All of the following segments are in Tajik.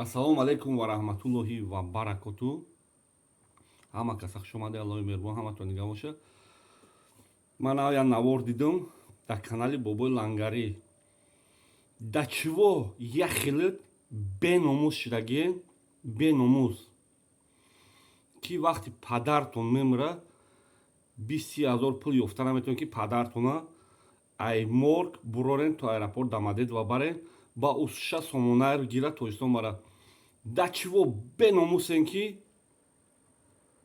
Ассалому алайкум ва раҳматуллоҳи ва баракоту. Ҳама каса хушомади, Аллоҳи меҳрубон ҳаматон нигоҳ боша. Ман я навор дидам дар канали Бобои Лангарӣ. Да чиво як хелит беномус шудагиен, беномус. Ки вақти падартон мемира 20,000 пул ёфта наметавонед, ки падартона ай морг бурорен то аэропорт дамадед ва барен ба усша сомонаро гира Тоҷикистон бара. Да чиво беномусен, ки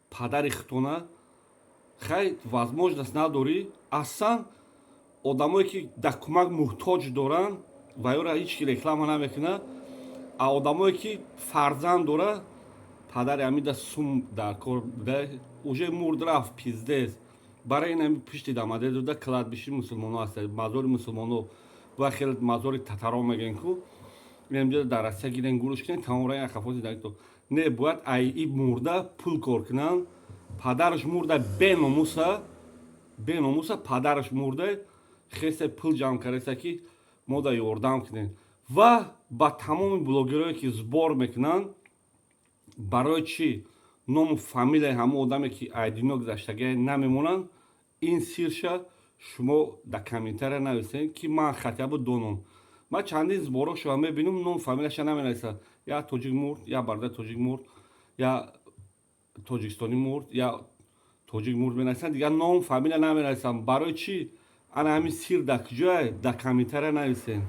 падари хитона хай возможност надори асан одамое ки да кӯмак муҳтоҷ доранд ва ёра ҳеч ки реклама намекунад, а одамое ки фарзанд дора падари амида сум дар кор буда уже мурд рафт пиздез барои ин ами пишти дамаде дода кладбищи мусулмоно аст, мазори мусулмоно ва хеле мазори татаро мегӯянд ку инамҷа дар Россия гирен гурӯш кунен тамомра як хафоти дагто не бояд ай и мурда пул кор кунанд. Падараш мурда беномуса, беномуса падараш мурда хесе пул ҷамъ кардаста ки мо да ёрдам кунем ва ба тамоми блогерое ки сбор мекунанд барои чӣ ному фамилияи ҳамон одаме ки айдино гузаштагиа намемонанд. Ин сирша шумо дар комментария нависед ки ман хатиабу донам. Ман чандин сборро шуда мебинам ном фамилияша наменависад. Я тоҷик мурд, я бародари тоҷик мурд, я тоҷикистони мурд, я тоҷик мурд менависанд, дигар ном фамилия наменависанд. Барои чӣ? Ана ҳамин сир дар куҷояд? Дар комментария нависед.